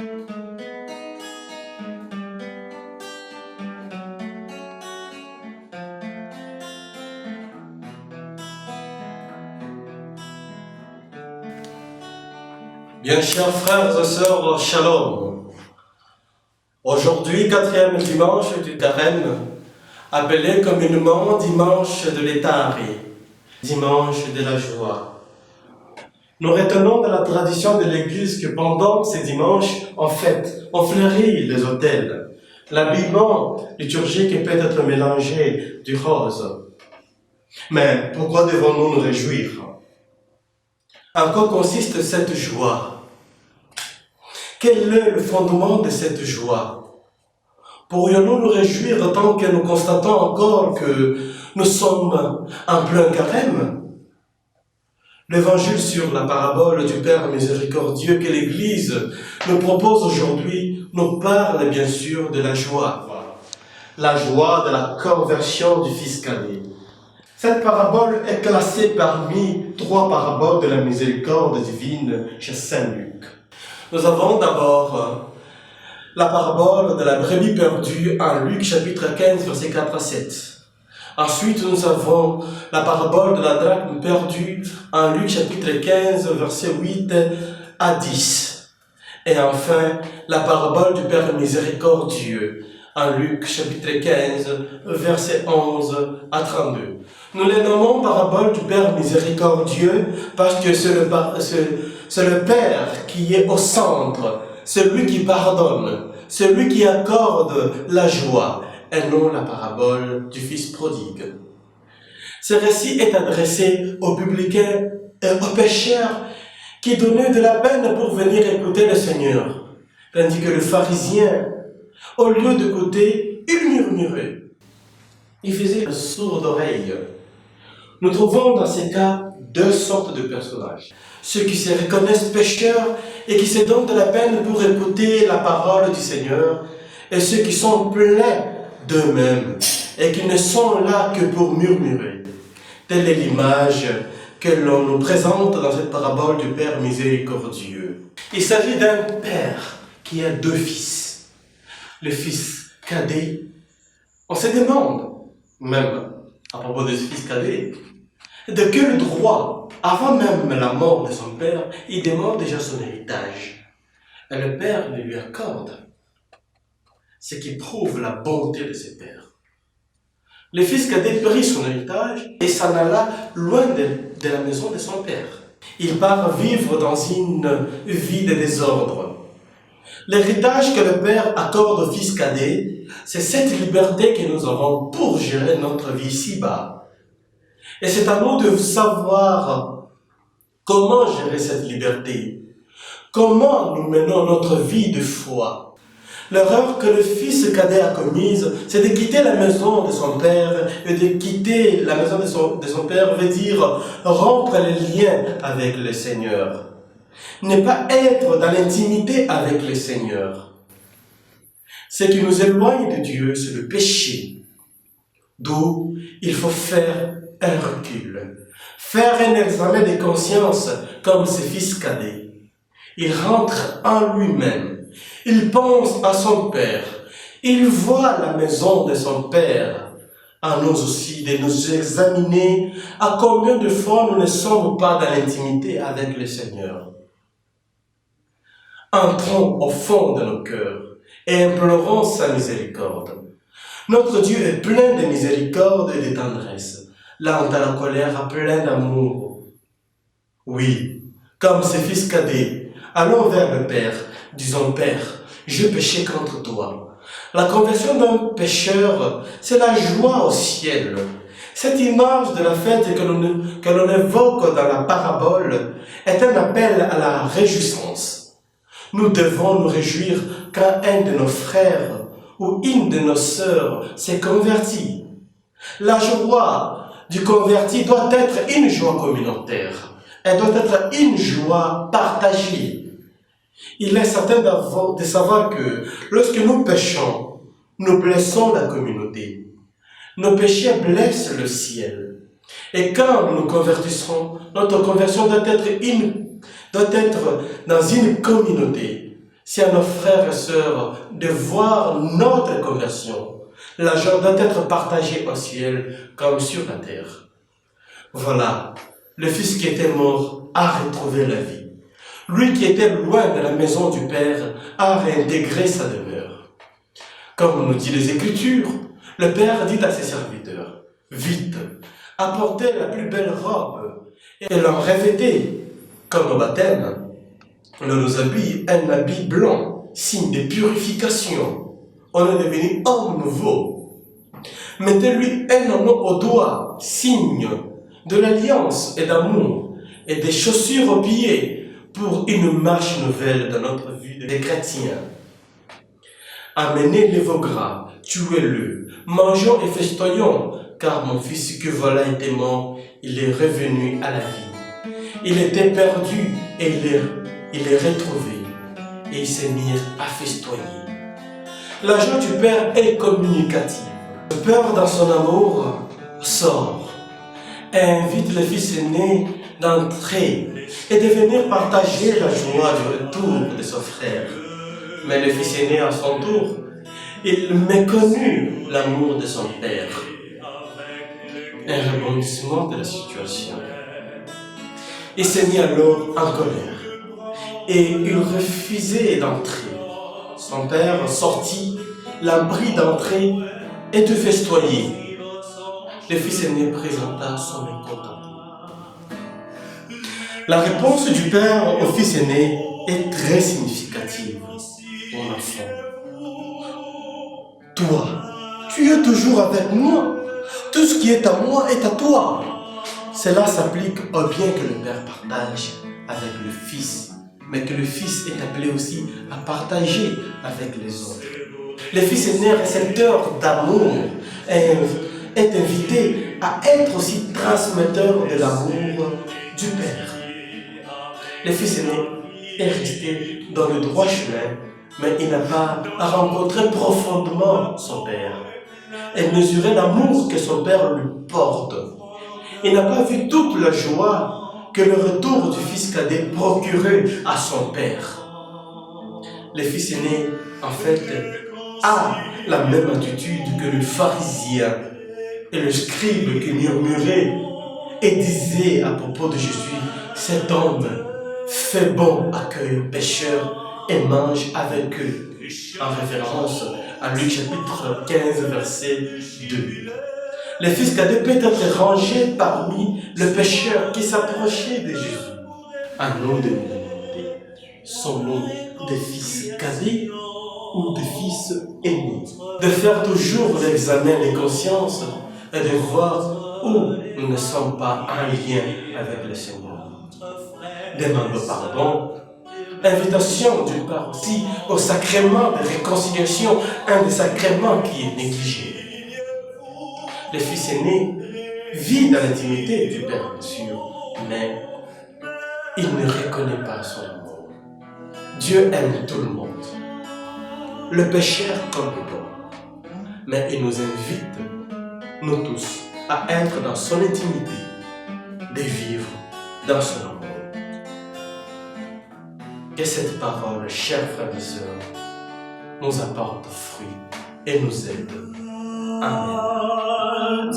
Bien chers frères et sœurs, Shalom. Aujourd'hui, 4e dimanche du Carême, appelé communément dimanche de l'Étari, dimanche de la joie. Nous retenons de la tradition de l'Église que pendant ces dimanches, en fait, on fleurit les autels. L'habillement liturgique peut être mélangé du rose. Mais pourquoi devons-nous nous réjouir? En quoi consiste cette joie? Quel est le fondement de cette joie? Pourrions-nous nous réjouir tant que nous constatons encore que nous sommes en plein carême? L'évangile sur la parabole du Père miséricordieux que l'Église nous propose aujourd'hui nous parle bien sûr de la joie. La joie de la conversion du Fils cadet. Cette parabole est classée parmi 3 paraboles de la miséricorde divine chez Saint Luc. Nous avons d'abord la parabole de la brebis perdue en Luc chapitre 15, versets 4 à 7. Ensuite, nous avons la parabole de la drachme perdue en Luc chapitre 15, versets 8 à 10. Et enfin, la parabole du Père miséricordieux en Luc chapitre 15, versets 11 à 32. Nous les nommons parabole du Père miséricordieux parce que c'est le Père qui est au centre, celui qui pardonne, celui qui accorde la joie, et non la parabole du Fils prodigue. Ce récit est adressé aux publicains et aux pécheurs qui donnaient de la peine pour venir écouter le Seigneur, tandis que le pharisien, au lieu d'écouter, il murmurait. Il faisait le sourd d'oreille. Nous trouvons dans ces cas 2 sortes de personnages. Ceux qui se reconnaissent pécheurs et qui se donnent de la peine pour écouter la parole du Seigneur, et ceux qui sont pleins d'eux-mêmes et qui ne sont là que pour murmurer. Telle est l'image que l'on nous présente dans cette parabole du Père miséricordieux. Il s'agit d'un père qui a 2 fils. Le fils cadet, on se demande, même à propos de ce fils cadet, de quel droit, avant même la mort de son père, il demande déjà son héritage. Et le père le lui accorde, ce qui prouve la bonté de ses pères. Le fils cadet prit son héritage et s'en alla loin de la maison de son père. Il part vivre dans une vie de désordre. L'héritage que le père accorde au fils cadet, c'est cette liberté que nous avons pour gérer notre vie ici-bas. Et c'est à nous de savoir comment gérer cette liberté, comment nous menons notre vie de foi. L'erreur que le fils cadet a commise, c'est de quitter la maison de son père, et de quitter la maison de son père veut dire rompre les liens avec le Seigneur. Ne pas être dans l'intimité avec le Seigneur. Ce qui nous éloigne de Dieu, c'est le péché. D'où il faut faire un recul, faire un examen de conscience comme ce fils cadet. Il rentre en lui-même, il pense à son père, il voit la maison de son père. À nous aussi de nous examiner à combien de fois nous ne sommes pas dans l'intimité avec le Seigneur. Entrons au fond de nos cœurs et implorons sa miséricorde. Notre Dieu est plein de miséricorde et de tendresse, lent à la colère, plein d'amour. Oui, comme ce fils cadet, allons vers le Père, disons Père, je péchais contre toi. La conversion d'un pécheur, c'est la joie au ciel. Cette image de la fête que l'on évoque dans la parabole est un appel à la réjouissance. Nous devons nous réjouir quand un de nos frères ou une de nos sœurs s'est converti. La joie du converti doit être une joie communautaire. Elle doit être une joie partagée. Il est certain de savoir que lorsque nous péchons, nous blessons la communauté. Nos péchés blessent le ciel. Et quand nous nous convertissons, notre conversion doit être dans une communauté. c'est à nos frères et sœurs de voir notre conversion. La joie doit être partagée au ciel comme sur la terre. Voilà, le Fils qui était mort a retrouvé la vie. Lui qui était loin de la maison du Père a réintégré sa demeure. Comme nous dit les Écritures, le Père dit à ses serviteurs, « Vite, apportez la plus belle robe et l'en revêtez, comme au baptême. On nous habille un habit blanc, signe de purification. On est devenu homme nouveau. Mettez-lui un anneau au doigt, signe de l'alliance et d'amour, et des chaussures aux pieds pour une marche nouvelle dans notre vie de chrétiens. Amenez les veaux gras, tuez-le, mangeons et festoyons, car mon fils que voilà était mort, il est revenu à la vie. Il était perdu et il est retrouvé, et ils se mirent à festoyer. La joie du Père est communicative. Le Père, dans son amour, sort et invite le Fils aîné d'entrer et de venir partager la joie du retour de son frère. Mais le Fils aîné, à son tour, il méconnut l'amour de son Père. Un rebondissement de la situation. Il s'est mis alors en colère et il refusait d'entrer. Son père sortit, l'a pris d'entrer et de festoyer. Le fils aîné présenta son mécontentement. La réponse du père au fils aîné est très significative. Mon enfant, toi, tu es toujours avec moi. Tout ce qui est à moi est à toi. Cela s'applique au bien que le Père partage avec le Fils, mais que le Fils est appelé aussi à partager avec les autres. Le Fils aîné, récepteur d'amour, est invité à être aussi transmetteur de l'amour du Père. Le Fils aîné est resté dans le droit chemin, mais il n'a pas rencontré profondément son Père et mesuré l'amour que son Père lui porte. Il n'a pas vu toute la joie que le retour du fils cadet procurait à son père. Le fils aîné, en fait, a la même attitude que le pharisien et le scribe qui murmurait et disait à propos de Jésus, « Cet homme fait bon accueil aux pécheurs et mange avec eux », en référence à Luc chapitre 15, verset 2. Le fils cadet peut être rangé parmi les pécheurs qui s'approchaient de Jésus. À nous de nous demander, sommes-nous des fils cadets ou des fils aînés? De faire toujours l'examen des consciences et de voir où nous ne sommes pas en lien avec le Seigneur. Demande pardon. Invitation d'une part aussi au sacrement de réconciliation, un des sacrements qui est négligé. Le fils aîné vit dans l'intimité du Père, bien sûr, mais il ne reconnaît pas son amour. Dieu aime tout le monde, le pécheur comme le bon, mais il nous invite, nous tous, à être dans son intimité, de vivre dans son amour. Que cette parole, chers frères et sœurs, nous apporte fruit et nous aide. Amen.